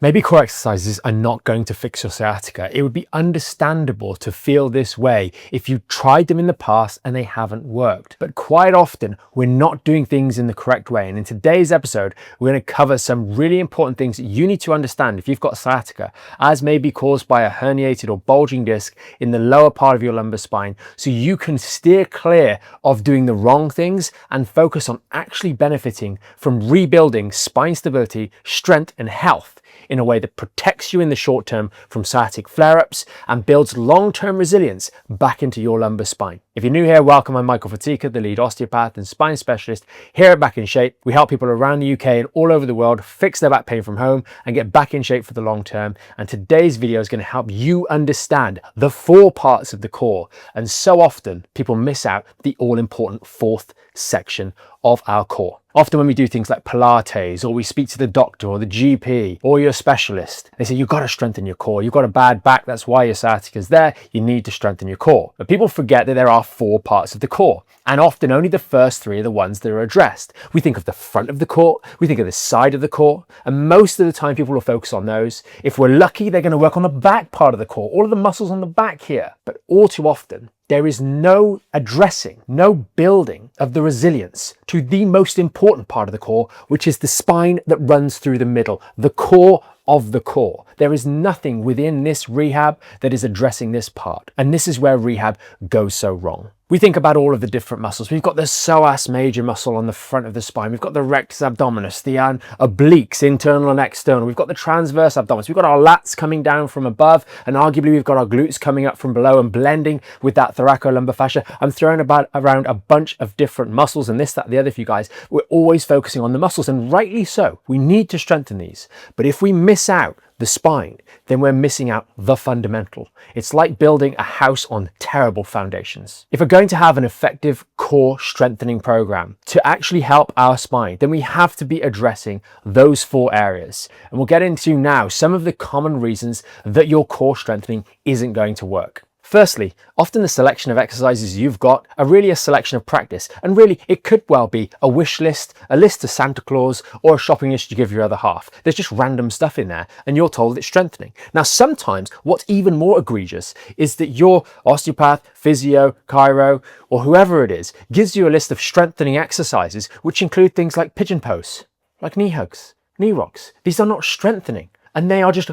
Maybe core exercises are not going to fix your sciatica. It would be understandable to feel this way if you tried them in the past and they haven't worked. But quite often, we're not doing things in the correct way. And in today's episode, we're going to cover some really important things that you need to understand if you've got sciatica, as may be caused by a herniated or bulging disc in the lower part of your lumbar spine, so you can steer clear of doing the wrong things and focus on actually benefiting from rebuilding spine stability, strength, and health in a way that protects you in the short term from sciatic flare-ups and builds long-term resilience back into your lumbar spine. If you're new here, welcome. I'm Michael Sciatica, the lead osteopath and spine specialist here at Back in Shape. We help people around the UK and all over the world fix their back pain from home and get back in shape for the long term. And today's video is going to help you understand the 4 parts of the core. And so often people miss out the all-important 4th section of our core. Often when we do things like Pilates, or we speak to the doctor or the GP or your specialist, they say, you've got to strengthen your core. You've got a bad back. That's why your sciatica is there. You need to strengthen your core. But people forget that there are 4 parts of the core. And often only the first 3 are the ones that are addressed. We think of the front of the core, we think of the side of the core, and most of the time people will focus on those. If we're lucky, they're going to work on the back part of the core, all of the muscles on the back here. But all too often, there is no addressing, no building of the resilience to the most important part of the core, which is the spine that runs through the middle, the core of the core. There is nothing within this rehab that is addressing this part. And this is where rehab goes so wrong. We think about all of the different muscles. We've got the psoas major muscle on the front of the spine. We've got the rectus abdominis, the obliques, internal and external. We've got the transverse abdominis. We've got our lats coming down from above, and arguably we've got our glutes coming up from below and blending with that thoracolumbar fascia. I'm throwing around a bunch of different muscles and this, that, the other for you guys. We're always focusing on the muscles, and rightly so. We need to strengthen these. But if we miss out the spine, then we're missing out the fundamental. It's like building a house on terrible foundations. If we're going to have an effective core strengthening program to actually help our spine, then we have to be addressing those 4 areas. And we'll get into now some of the common reasons that your core strengthening isn't going to work. Firstly, often the selection of exercises you've got are really a selection of practice. And really, it could well be a wish list, a list to Santa Claus, or a shopping list you give your other half. There's just random stuff in there, and you're told it's strengthening. Now, sometimes what's even more egregious is that your osteopath, physio, chiro, or whoever it is, gives you a list of strengthening exercises, which include things like pigeon pose, like knee hugs, knee rocks. These are not strengthening, and they are just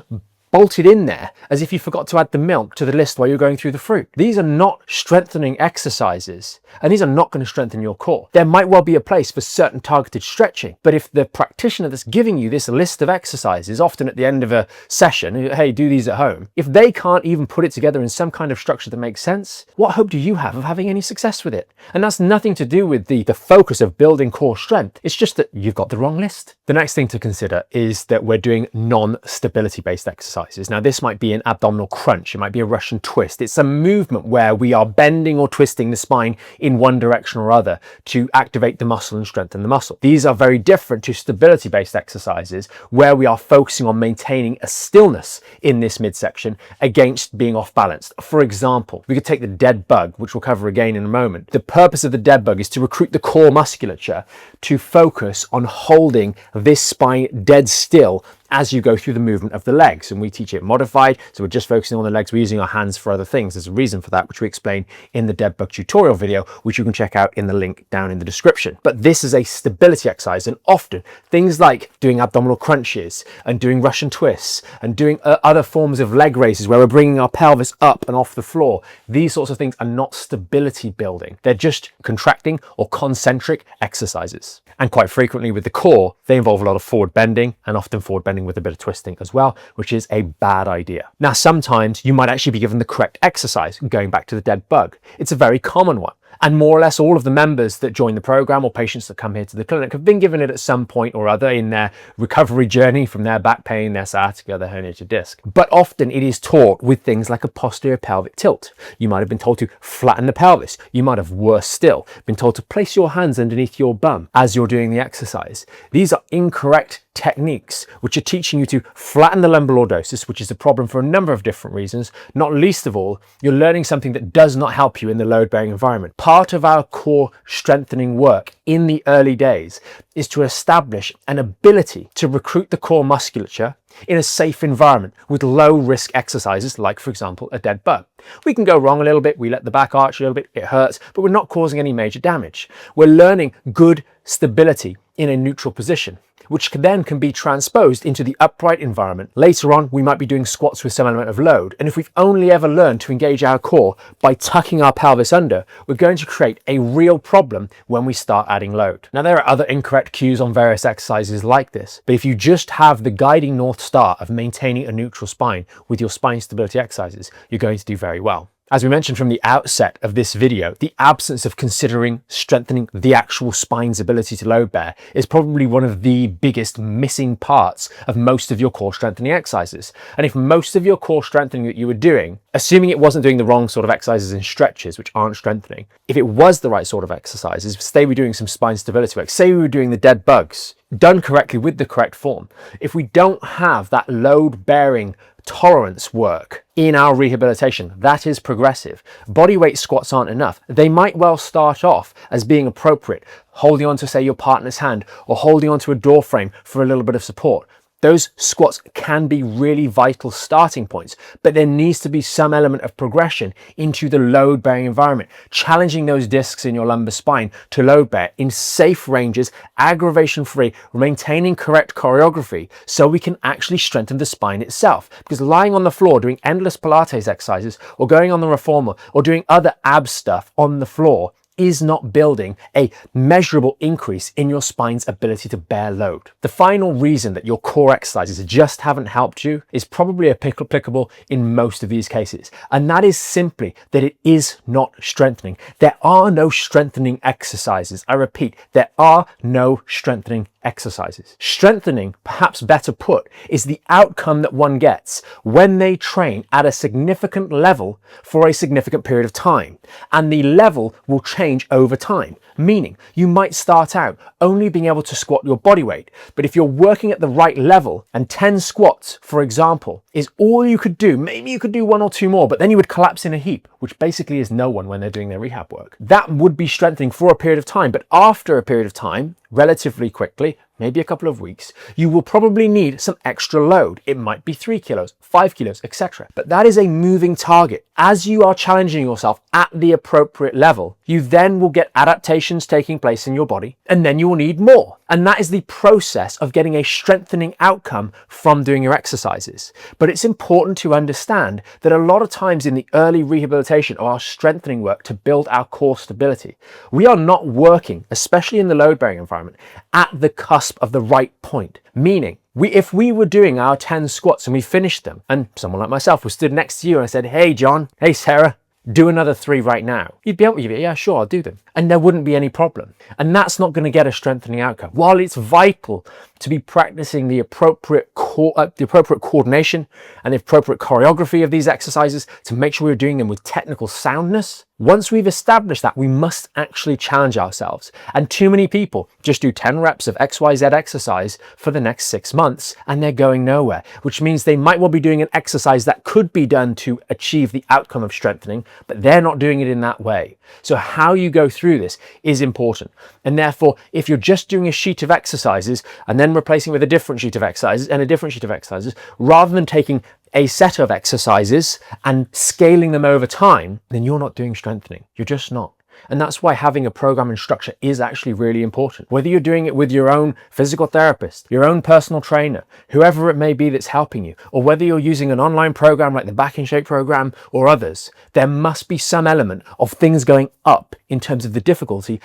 bolted in there as if you forgot to add the milk to the list while you're going through the fruit. These are not strengthening exercises, and these are not going to strengthen your core. There might well be a place for certain targeted stretching, but if the practitioner that's giving you this list of exercises, often at the end of a session, hey, do these at home, if they can't even put it together in some kind of structure that makes sense, what hope do you have of having any success with it? And that's nothing to do with the focus of building core strength. It's just that you've got the wrong list. The next thing to consider is that we're doing non-stability based exercises. Now, this might be an abdominal crunch. It might be a Russian twist. It's a movement where we are bending or twisting the spine in one direction or other to activate the muscle and strengthen the muscle. These are very different to stability-based exercises where we are focusing on maintaining a stillness in this midsection against being off balance. For example, we could take the dead bug, which we'll cover again in a moment. The purpose of the dead bug is to recruit the core musculature to focus on holding this spine dead still as you go through the movement of the legs. And we teach it modified, so we're just focusing on the legs. We're using our hands for other things. There's a reason for that, which we explain in the dead bug tutorial video, which you can check out in the link down in the description. But this is a stability exercise, and often things like doing abdominal crunches and doing Russian twists and doing other forms of leg raises where we're bringing our pelvis up and off the floor, these sorts of things are not stability building. They're just contracting or concentric exercises. And quite frequently with the core, they involve a lot of forward bending, and often forward bending with a bit of twisting as well, which is a bad idea. Now, sometimes you might actually be given the correct exercise, going back to the dead bug. It's a very common one. And more or less all of the members that join the program or patients that come here to the clinic have been given it at some point or other in their recovery journey from their back pain, their sciatica, their herniated disc. But often it is taught with things like a posterior pelvic tilt. You might have been told to flatten the pelvis. You might have, worse still, been told to place your hands underneath your bum as you're doing the exercise. These are incorrect techniques which are teaching you to flatten the lumbar lordosis, which is a problem for a number of different reasons. Not least of all, you're learning something that does not help you in the load-bearing environment. part of our core strengthening work in the early days is to establish an ability to recruit the core musculature in a safe environment with low risk exercises, like for example, a dead bug. We can go wrong a little bit. We let the back arch a little bit, it hurts, but we're not causing any major damage. We're learning good stability in a neutral position, which then can be transposed into the upright environment. Later on, we might be doing squats with some element of load. And if we've only ever learned to engage our core by tucking our pelvis under, we're going to create a real problem when we start adding load. Now, there are other incorrect cues on various exercises like this, but if you just have the guiding North Star of maintaining a neutral spine with your spine stability exercises, you're going to do very well. As we mentioned from the outset of this video, the absence of considering strengthening the actual spine's ability to load bear is probably one of the biggest missing parts of most of your core strengthening exercises. And if most of your core strengthening that you were doing, assuming it wasn't doing the wrong sort of exercises and stretches, which aren't strengthening, if it was the right sort of exercises, say we're doing some spine stability work, say we were doing the dead bugs, done correctly with the correct form, if we don't have that load bearing tolerance work in our rehabilitation, that is progressive. Bodyweight squats aren't enough. They might well start off as being appropriate, holding on to, say, your partner's hand or holding onto a door frame for a little bit of support. Those squats can be really vital starting points, but there needs to be some element of progression into the load bearing environment, challenging those discs in your lumbar spine to load bear in safe ranges, aggravation free, maintaining correct choreography so we can actually strengthen the spine itself. Because lying on the floor doing endless Pilates exercises or going on the reformer or doing other ab stuff on the floor is not building a measurable increase in your spine's ability to bear load. The final reason that your core exercises just haven't helped you is probably applicable in most of these cases, and that is simply that it is not strengthening. There are no strengthening exercises. I repeat, there are no strengthening exercises. Strengthening, perhaps better put, is the outcome that one gets when they train at a significant level for a significant period of time. And the level will change over time, meaning you might start out only being able to squat your body weight, but if you're working at the right level and 10 squats, for example, is all you could do, maybe you could do one or two more, but then you would collapse in a heap, which basically is no one when they're doing their rehab work. That would be strengthening for a period of time, but after a period of time, relatively quickly, maybe a couple of weeks, you will probably need some extra load. It might be 3 kilos, 5 kilos, etc. But that is a moving target. As you are challenging yourself at the appropriate level, you then will get adaptations taking place in your body, and then you will need more. And that is the process of getting a strengthening outcome from doing your exercises. But it's important to understand that a lot of times in the early rehabilitation of our strengthening work to build our core stability, we are not working, especially in the load-bearing environment, at the cusp of the right point. Meaning, if we were doing our 10 squats and we finished them, and someone like myself was stood next to you and I said, "Hey John, hey Sarah, do another 3 right now," you'd be able to, yeah, sure, I'll do them. And there wouldn't be any problem. And that's not going to get a strengthening outcome. While it's vital to be practicing the appropriate coordination and the appropriate choreography of these exercises to make sure we're doing them with technical soundness, once we've established that, we must actually challenge ourselves. And too many people just do 10 reps of XYZ exercise for the next 6 months and they're going nowhere, which means they might well be doing an exercise that could be done to achieve the outcome of strengthening, but they're not doing it in that way. So how you go through this is important. And therefore, if you're just doing a sheet of exercises and then replacing with a different sheet of exercises and a different sheet of exercises, rather than taking a set of exercises and scaling them over time, then you're not doing strengthening. You're just not. And that's why having a program and structure is actually really important. Whether you're doing it with your own physical therapist, your own personal trainer, whoever it may be that's helping you, or whether you're using an online program like the Back in Shape program or others, there must be some element of things going up in terms of the difficulty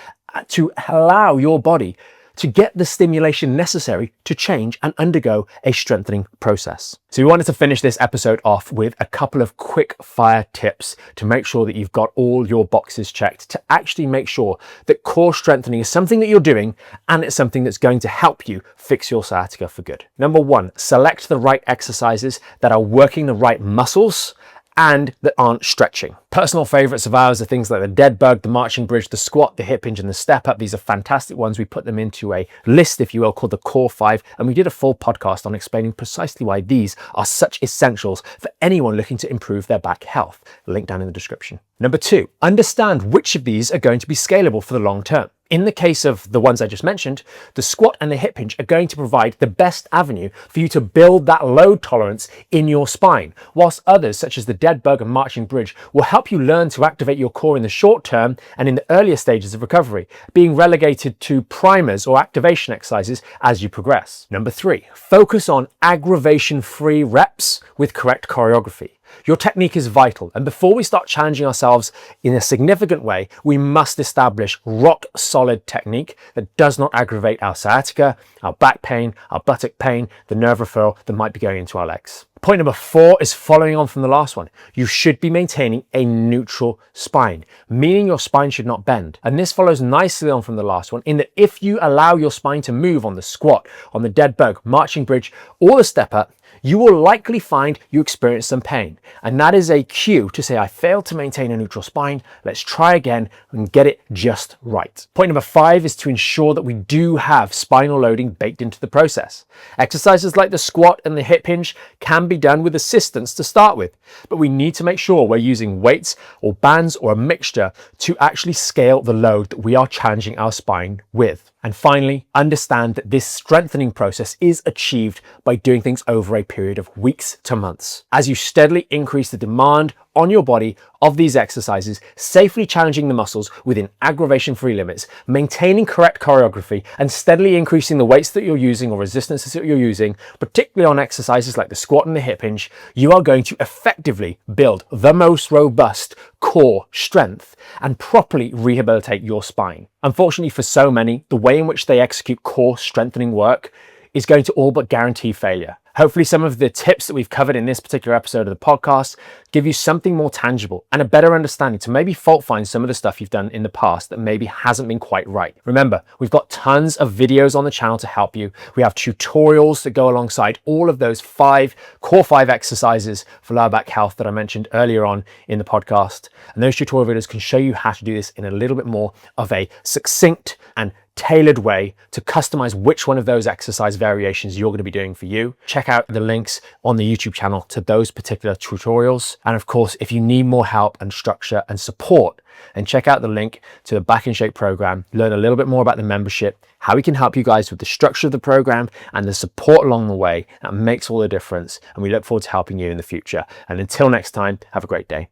to allow your body to get the stimulation necessary to change and undergo a strengthening process. So we wanted to finish this episode off with a couple of quick fire tips to make sure that you've got all your boxes checked, to actually make sure that core strengthening is something that you're doing and it's something that's going to help you fix your sciatica for good. Number 1, select the right exercises that are working the right muscles and that aren't stretching. Personal favorites of ours are things like the dead bug, the marching bridge, the squat, the hip hinge, and the step up. These are fantastic ones. We put them into a list, if you will, called the Core 5, and we did a full podcast on explaining precisely why these are such essentials for anyone looking to improve their back health. Link down in the description. Number 2, understand which of these are going to be scalable for the long term. In the case of the ones I just mentioned, the squat and the hip hinge are going to provide the best avenue for you to build that load tolerance in your spine, whilst others, such as the dead bug and marching bridge, will help you learn to activate your core in the short term and in the earlier stages of recovery, being relegated to primers or activation exercises as you progress. Number 3, focus on aggravation-free reps with correct choreography. Your technique is vital, and before we start challenging ourselves in a significant way, we must establish rock solid technique that does not aggravate our sciatica, our back pain, our buttock pain, the nerve referral that might be going into our legs. Point number 4 is following on from the last one. You should be maintaining a neutral spine, meaning your spine should not bend. And this follows nicely on from the last one in that if you allow your spine to move on the squat, on the dead bug, marching bridge, or the step up, you will likely find you experience some pain. And that is a cue to say, I failed to maintain a neutral spine. Let's try again and get it just right. Point number 5 is to ensure that we do have spinal loading baked into the process. Exercises like the squat and the hip hinge can be done with assistance to start with, but we need to make sure we're using weights or bands or a mixture to actually scale the load that we are challenging our spine with. And finally, understand that this strengthening process is achieved by doing things over a period of weeks to months. As you steadily increase the demand on your body of these exercises, safely challenging the muscles within aggravation-free limits, maintaining correct choreography, and steadily increasing the weights that you're using or resistances that you're using, particularly on exercises like the squat and the hip hinge, you are going to effectively build the most robust core strength and properly rehabilitate your spine. Unfortunately for so many, the way in which they execute core strengthening work is going to all but guarantee failure. Hopefully some of the tips that we've covered in this particular episode of the podcast give you something more tangible and a better understanding to maybe fault find some of the stuff you've done in the past that maybe hasn't been quite right. Remember, we've got tons of videos on the channel to help you. We have tutorials that go alongside all of those core 5 exercises for lower back health that I mentioned earlier on in the podcast. And those tutorial videos can show you how to do this in a little bit more of a succinct and tailored way to customize which one of those exercise variations you're going to be doing for you. Check out the links on the YouTube channel to those particular tutorials. And of course, if you need more help and structure and support, then check out the link to the Back in Shape program, learn a little bit more about the membership, how we can help you guys with the structure of the program and the support along the way. That makes all the difference. And we look forward to helping you in the future. And until next time, have a great day.